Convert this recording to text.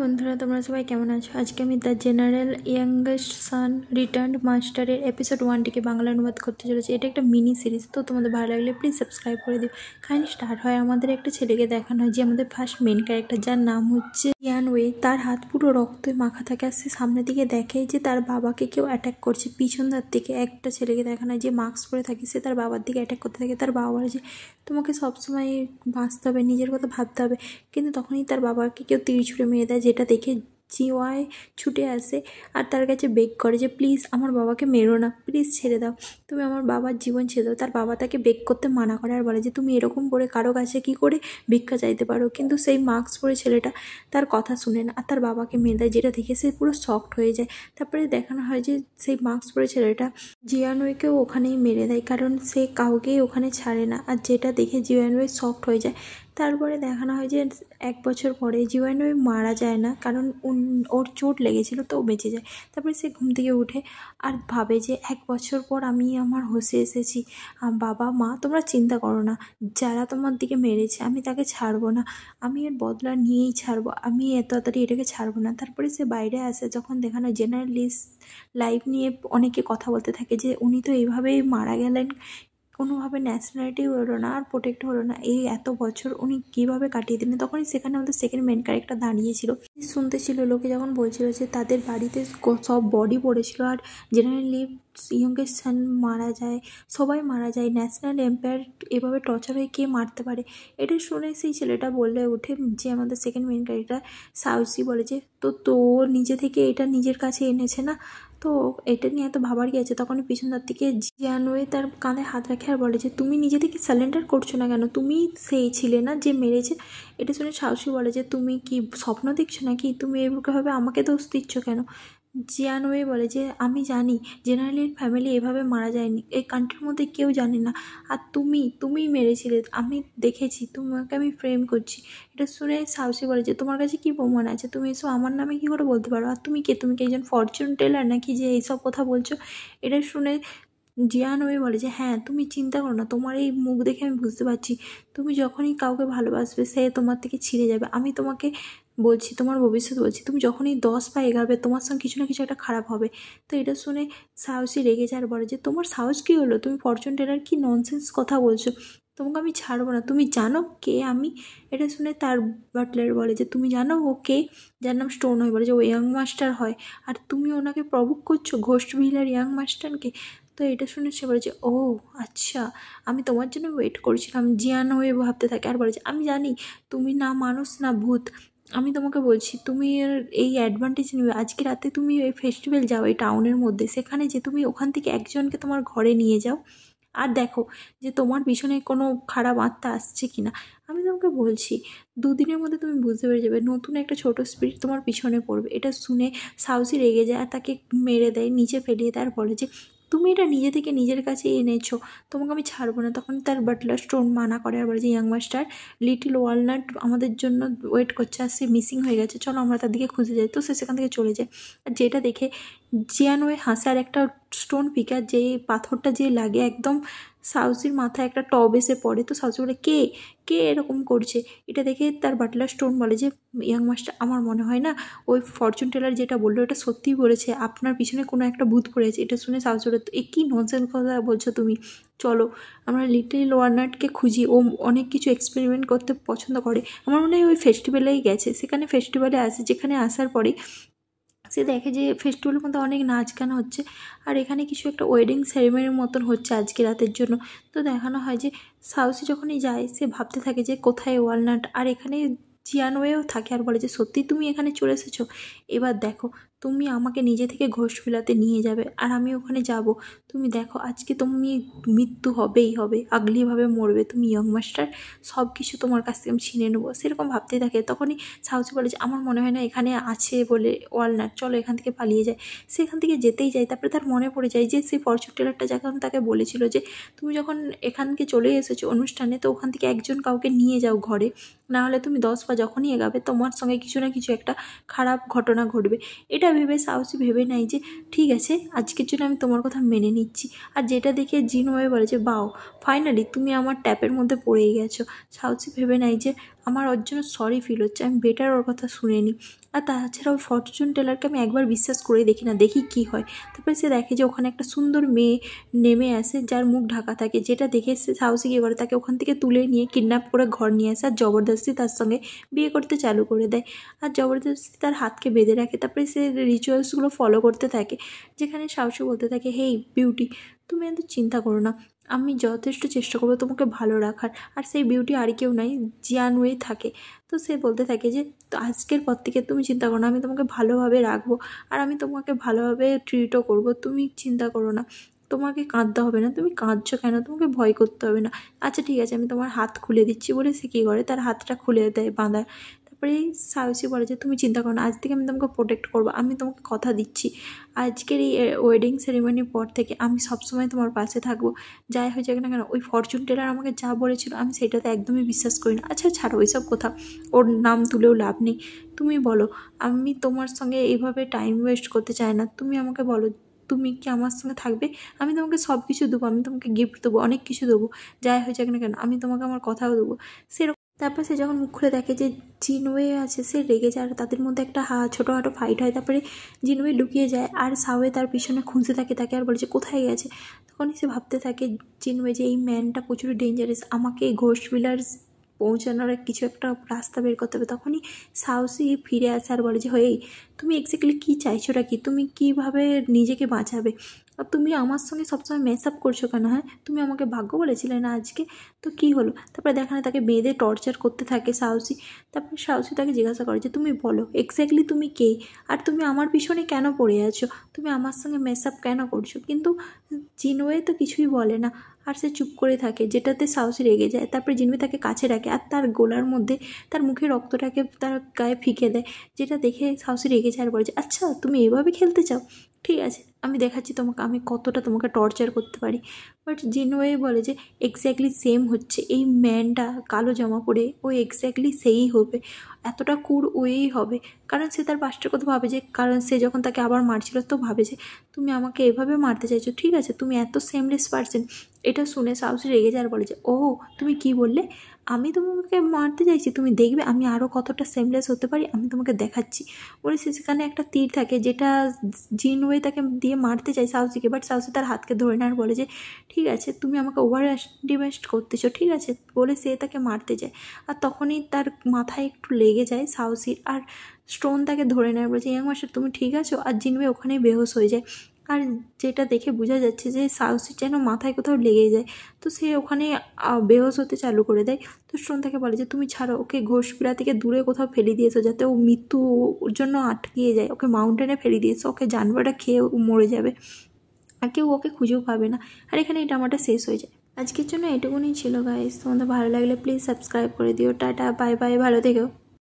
বন্ধুরা, তোমরা সবাই কেমন আছো? আজকে আমি the general youngest son returned মাস্টারের এপিসোড 1টিকে বাংলা অনুবাদ করতে চলেছি। এটা একটা মিনি সিরিজ, তো তোমাদের ভালো লাগলে প্লিজ সাবস্ক্রাইব করে দিও। কাহিনী স্টার্ট হয়, আমাদের একটা ছেলেকে দেখানো হয় যে আমাদের ফার্স্ট মেন ক্যারেক্টার, যার নাম হচ্ছে ইয়ানওয়ে। তার হাত পুরো রক্তে মাখা থাকে, আর সে সামনের দিকে দেখে যে তার বাবাকে কেউ অ্যাটাক করছে। পিছন ধার থেকে একটা ছেলেকে দেখানো হয় যে মাস্ক পরে থাকে, সে তার বাবার দিকে অ্যাটাক করতে থাকে। তার বাবা বলে যে তোমাকে সবসময় বাঁচতে হবে, নিজের কথা ভাবতে হবে। কিন্তু তখনই তার বাবাকে কেউ তীর ছুঁড়ে মেরে দেয়, যেটা দেখে জিওয়াই ছুটে আসে আর তার কাছে বেগ করে যে প্লিজ আমার বাবাকে মেরো না, প্লিজ ছেড়ে দাও, তুমি আমার বাবার জীবন ছেড়ে দাও। তার বাবা তাকে বেগ করতে মানা করে আর বলে যে তুমি এরকম করে কারো কাছে কি করে ভিক্ষা চাইতে পারো। কিন্তু সেই মাস্ক পরে ছেলেটা তার কথা শুনে না আর তার বাবাকে মেরে দেয়, যেটা দেখে সে পুরো শকড হয়ে যায়। তারপরে দেখানো হয় যে সেই মাস্ক পরে ছেলেটা জিয়ানওয়েকেও ওখানেই মেরে দেয়, কারণ সে কাউকেই ওখানে ছাড়ে না, আর যেটা দেখে জিয়ানওয়ে শকড হয়ে যায়। তারপরে দেখানো হয় যে 1 বছর পরে জিওয়ানওয়ে মারা যায় না, কারণ ওর চোট লেগেছিল, তো ও বেঁচে যায়। তারপরে সে ঘুম থেকে উঠে আর ভাবে যে 1 বছর পর আমি আমার হোশে এসেছি। বাবা মা তোমরা চিন্তা করো না, যারা তোমার দিকে মেরেছে আমি তাকে ছাড়বো না, আমি এর বদলা নিয়েই ছাড়বো, আমি এত তাড়াতাড়ি এটাকে ছাড়বো না। তারপরে সে বাইরে আসে, যখন দেখানো জেনারেলিস্ট লাইফ নিয়ে অনেকে কথা বলতে থাকে যে উনি তো এইভাবেই মারা গেলেন, কোনোভাবে ন্যাশনালিটি হলো না আর প্রোটেক্ট হলো না, এই এত বছর উনি কীভাবে কাটিয়ে দিলেন। তখনই সেখানে আমাদের সেকেন্ড মেন ক্যারেক্টার দাঁড়িয়েছিল, শুনতে ছিল লোকে যখন বলছিল যে তাদের বাড়িতে সব বডি পড়েছিল আর জেনারেলি ইয়ংগেস্ট সান মারা যায়, সবাই মারা যায়, ন্যাশনাল এম্পায়ার এভাবে টর্চার হয়ে কে মারতে পারে। এটা শুনে সেই ছেলেটা বলে ওঠে, যে আমাদের সেকেন্ড মেন ক্যারেক্টার সাউসি বলে যে তো নিজে থেকে এটা নিজের কাছে এনেছে না, তো এটা নিয়ে এত ভাবার কি আছে। তখনই পিছন তার থেকে জিয়ানওয়ে তার কাঁধে হাত রাখে আর বলে যে তুমি নিজে থেকে সারেন্ডার করছো না কেন, তুমি সেই ছিলে না যে মেরেছে। এটা শুনে সাহসী বলে যে তুমি কি স্বপ্ন দেখছো নাকি, তুমি এভাবে আমাকে দোষ দিচ্ছ কেন। জিয়ানওয়ে বলে যে আমি জানি জেনারেলির ফ্যামিলি এভাবে মারা যায়নি, এই কান্ট্রির মধ্যে কেউ জানে না, আর তুমিই মেরেছিলে, আমি দেখেছি, তোমাকে আমি ফ্রেম করছি। এটা শুনে সাহসী বলে যে তোমার কাছে কি প্রমাণ আছে, তুমি এসব আমার নামে কী করে বলতে পারো, আর তুমি কে, তুমি কি একজন ফরচুন টেলার নাকি যে এইসব কথা বলছো। এটা শুনে জিয়ানওয়ে বলে যে হ্যাঁ তুমি চিন্তা করো না, তোমার এই মুখ দেখে আমি বুঝতে পারছি তুমি যখনই কাউকে ভালোবাসবে সে তোমার থেকে ছিঁড়ে যাবে। আমি তোমাকে বলছি, তোমার ভবিষ্যৎ বলছি, তুমি যখনই 10 পা এগাবে তোমার সঙ্গে কিছু না কিছু একটা খারাপ হবে। তো এটা শুনে সাহসী রেগে যায় আর বলে যে তোমার সাহস কী হলো, তুমি ফরচুন টেলার কি ননসেন্স কথা বলছো, তোমাকে আমি ছাড়বো না, তুমি জানো কে আমি। এটা শুনে তার বাটলার বলে যে তুমি জানো ও কে, যার নাম স্টোন হয়, বলে যে ও ইয়াং মাস্টার হয়, আর তুমি ওনাকে প্রভোক করছো, ঘোস্ট ভিলার ইয়াং মাস্টারকে। তো এটা শুনে সে বলে যে ও আচ্ছা, আমি তোমার জন্য ওয়েট করছিলাম। জিয়ান হয়ে ভাবতে থাকে আর বলে যে আমি জানি তুমি না মানুষ না ভূত, আমি তোমাকে বলছি তুমি এর এই অ্যাডভান্টেজ নেবে, আজকে রাতে তুমি এই ফেস্টিভ্যাল যাও এই টাউনের মধ্যে, সেখানে যে তুমি ওখান থেকে একজনকে তোমার ঘরে নিয়ে যাও আর দেখো যে তোমার পিছনে কোনো খারাপ আত্মা আসছে কিনা। আমি তোমাকে বলছি 2 দিনের মধ্যে তুমি বুঝতে পেরে যাবে নতুন একটা ছোট স্পিরিট তোমার পিছনে পড়বে। এটা শুনে সাউসি রেগে যায় আর তাকে মেরে দেয়, নিচে ফেলিয়ে দেয় আর বলে যে তুমি এটা নিজে থেকে নিজের কাছে এনেছো, তোমাকে আমি ছাড়বো না। তখন তার বাটলার স্টোন মানা করে আর বলে যে ইয়াং মাস্টার লিটল ওয়ালনাট আমাদের জন্য ওয়েট করছে আর সে মিসিং হয়ে গেছে, চলো আমরা তার দিকে খুঁজে যাই। তো সে সেখান থেকে চলে যায়, আর যেটা দেখে জিয়ানওয়ে হাসে আর একটা স্টোন পিকার যে পাথরটা যে লাগে একদম সাউসির মাথায় একটা টব এসে পড়ে। তো সাউসি বলে কে কে এরকম করছে। এটা দেখে তার বাটলার স্টোন বলে যে ইয়াং মাস্টার আমার মনে হয় না ওই ফরচুন টেলার যেটা বললো এটা সত্যিই বলেছে, আপনার পিছনে কোনো একটা ভূত পড়েছে। এটা শুনে সাউসি বলে এ কী ননসেন্স কথা বলছো তুমি, চলো আমরা লিটল ওয়ালনাটকে খুঁজি, ও অনেক কিছু এক্সপেরিমেন্ট করতে পছন্দ করে, আমার মনে হয় ওই ফেস্টিভ্যালেই গেছে। সেখানে ফেস্টিভ্যালে আসে, যেখানে আসার পরে সে দেখে যে ফেস্টিভ্যালের মধ্যে অনেক নাচ গান হচ্ছে আর এখানে কিছু একটা ওয়েডিং সেরেমনির মতন হচ্ছে আজকে রাতের জন্য। তো দেখানো হয় যে সাউসি যখনই যায় সে ভাবতে থাকে যে কোথায় ওয়ালনাট, আর এখানে জিয়ানওয়েও থাকে আর বলে যে সত্যি তুমি এখানে চলে এসেছো, এবার দেখো তুমি আমাকে নিজে থেকে ঘোষ বিলাতে নিয়ে যাবে আর আমি ওখানে যাব, তুমি দেখো আজকে তুমি মৃত্যু হবেই হবে, আগলিভাবে মরবে তুমি ইয়ং মাস্টার, সব কিছু তোমার কাছ থেকে আমি ছিনে নেবো। সেরকম ভাবতেই থাকে, তখনই সাউসি বলে যে আমার মনে হয় না এখানে আছে বলে ওয়ালনাট, চলো এখান থেকে পালিয়ে যায়। সেখান থেকে যেতেই যায়, তারপরে তার মনে পড়ে যায় যে সেই ফরচুন টেলারটা যখন তাকে বলেছিল যে তুমি যখন এখানকে চলে এসেছো অনুষ্ঠানে, তো ওখান থেকে একজন কাউকে নিয়ে যাও ঘরে, না হলে তুমি 10 পা যখনই এগাবে তোমার সঙ্গে কিছু না কিছু একটা খারাপ ঘটনা ঘটবে। এটা ভেবে সাউসি ভেবে নেয় যে ঠিক আছে আজকের জন্য আমি তোমার কথা মেনে নিচ্ছি। আর যেটা দেখে জিনওয়ে বলে যে বাও ফাইনালি তুমি আমার ট্যাপের মধ্যে পড়েই গেছো। সাউসি ভেবে নেয় যে আমার ওর জন্য সরি ফিল হচ্ছে, আমি বেটার ওর কথা শুনে নিই। আর তাছাড়া ওই ফরচুন টেলারকে আমি একবার বিশ্বাস করে দেখি না, দেখি কি হয়। তারপরে সে দেখে যে ওখানে একটা সুন্দর মেয়ে নেমে আসে যার মুখ ঢাকা থাকে, যেটা দেখে সে সাহসী কী করে তাকে ওখান থেকে তুলে নিয়ে কিডন্যাপ করে ঘর নিয়ে আসে আর জবরদস্তি তার সঙ্গে বিয়ে করতে চালু করে দেয় আর জবরদস্তি তার হাতকে বেঁধে রাখে। তারপরে সে রিচুয়ালসগুলো ফলো করতে থাকে, যেখানে সাহসী বলতে থাকে, হেই বিউটি, তুমি এত চিন্তা করো না, আমি যথেষ্ট চেষ্টা করবো তোমাকে ভালো রাখার। আর সেই বিউটি আর কেউ নাই, জিয়ানওয়ে থাকে। তো সে বলতে থাকে যে তো আজকের পর থেকে তুমি চিন্তা করো না, আমি তোমাকে ভালোভাবে রাখবো আর আমি তোমাকে ভালোভাবে ট্রিটও করবো, তুমি চিন্তা করো না, তোমাকে কাঁদতে হবে না, তুমি কাঁদছো কেন, তোমাকে ভয় করতে হবে না। আচ্ছা ঠিক আছে, আমি তোমার হাত খুলে দিচ্ছি বলে সে কী করে তার হাতটা খুলে দেয় বাঁধার। তারপরে সাহসী বলে যে তুমি চিন্তা করো না, আজ থেকে আমি তোমাকে প্রোটেক্ট করবো, আমি তোমাকে কথা দিচ্ছি আজকের এই ওয়েডিং সেরিমনির পর থেকে আমি সবসময় তোমার পাশে থাকবো, যাই হয়ে যাক না কেন। ওই ফরচুন টেলার আমাকে যা বলেছিল আমি সেটাতে একদমই বিশ্বাস করি না। আচ্ছা ছাড়ো ওইসব কথা, ওর নাম তুলেও লাভ নেই। তুমি বলো, আমি তোমার সঙ্গে এইভাবে টাইম ওয়েস্ট করতে চাই না, তুমি আমাকে বলো তুমি কি আমার সঙ্গে থাকবে? আমি তোমাকে সব কিছু দেবো, আমি তোমাকে গিফট দেবো, অনেক কিছু দেবো, যাই হয়ে যাক না কেন আমি তোমাকে আমার কথাও দেবো। সেরকম তারপর সে যখন মুখ খুলে দেখে যে জিনওয়ে আছে, সে রেগে যায় আর তাদের মধ্যে একটা ছোটোখাটো ফাইট হয়। তারপরে জিনওয়ে লুকিয়ে যায় আর সাওয়ে তার পিছনে খুঁজতে থাকে তাকে আর বলে যে কোথায় গেছে। তখনই সে ভাবতে থাকে জিনওয়ে যে এই ম্যানটা প্রচুর ডেঞ্জারাস, আমাকে এই ঘোষ বিলার্স পৌঁছানোর কিছু একটা রাস্তা বের করতে হবে। তখনই সাহসী ফিরে আসে আর বলে যে হেই, তুমি এক্স্যাক্টলি কী চাইছোটা কি, তুমি কীভাবে নিজেকে বাঁচাবে, আর তুমি আমার সঙ্গে সবসময় মেস আপ করছো কেন? হ্যাঁ, তুমি আমাকে ভাগ্য বলেছিলে না আজকে, তো কী হলো? তারপরে দেখানে তাকে বেঁধে টর্চার করতে থাকে সাহসী। তারপরে সাহসী তাকে জিজ্ঞাসা করে যে তুমি বলো এক্স্যাক্টলি তুমি কে, আর তুমি আমার পিছনে কেন পড়ে আছো, তুমি আমার সঙ্গে মেস আপ কেন করছো? কিন্তু জিনওয়ে তো কিছুই বলে না আর সে চুপ করে থাকে, যেটাতে সাহসী রেগে যায়। তারপরে জিনওয়ে তাকে কাছে রাখে আর তার গোলার মধ্যে তার মুখে রক্তটাকে তার গায়ে ফিকে দেয়, যেটা দেখে সাহসী রেগে যায় আর বলে যে আচ্ছা তুমি এভাবে খেলতে চাও, ঠিক আছে আমি দেখাচ্ছি তোমাকে আমি কতটা তোমাকে টর্চার করতে পারি। বাট জিনওয়ে বলে যে এক্স্যাক্টলি সেম হচ্ছে, এই ম্যানটা কালো জামা পরে ও এক্স্যাক্টলি সেই হবে, এতটা কুর ওই হবে। কারণ সে তার পাস্টের কথা ভাবে, যে কারণ সে যখন তাকে আবার মারছিল তো ভাবে যে তুমি আমাকে এভাবে মারতে চাইছো, ঠিক আছে তুমি এত সেমলেস পারসন। এটা শুনে সাহসী রেগে যায় আর বলে যে ও তুমি কি বললে, আমি তোমাকে মারতে চাইছি, তুমি দেখবে আমি আরও কতটা সেমলেস হতে পারি, আমি তোমাকে দেখাচ্ছি। বলে সেখানে একটা তীর থাকে যেটা জিনওয়ে তাকে দিয়ে মারতে চাই সাহসীকে, বাট সাহসী তার হাতকে ধরে নেয় আর বলে যে ঠিক আছে তুমি আমাকে ওভার এস্টিমেট করতেছো, ঠিক আছে বলে সে তাকে মারতে যায়। আর তখনই তার মাথায় একটু লেগে যায় সাহসীর, আর স্টোন তাকে ধরে নেয়, বলেছে ইয়াং মাস্টার তুমি ঠিক আছো? আর জিনওয়ে ওখানেই বেহোশ হয়ে যায়। আর যেটা দেখে বোঝা যাচ্ছে যে সাহসীর যেন মাথায় কোথাও লেগে যায়, তো সে ওখানে বেহোশ হতে চালু করে দেয়। তো স্টোন তাকে বলে যে তুমি ছাড়ো ওকে, ঘোষপিলা থেকে দূরে কোথাও ফেলে দিয়েছো যাতে ও মৃত্যুর জন্য আটকিয়ে যায়, ওকে মাউন্টেনে ফেলে দিয়েছো, ওকে জানোয়ারটা খেয়ে মরে যাবে আর কেউ ওকে খুঁজেও পাবে না। আর এখানে এই ড্রামাটা শেষ হয়ে যায়। আজকের জন্য এটুকুনি ছিল গাইস, তোমাদের ভালো লাগলে প্লিজ সাবস্ক্রাইব করে দিও। টাটা বাই বাই, ভালো থেকো।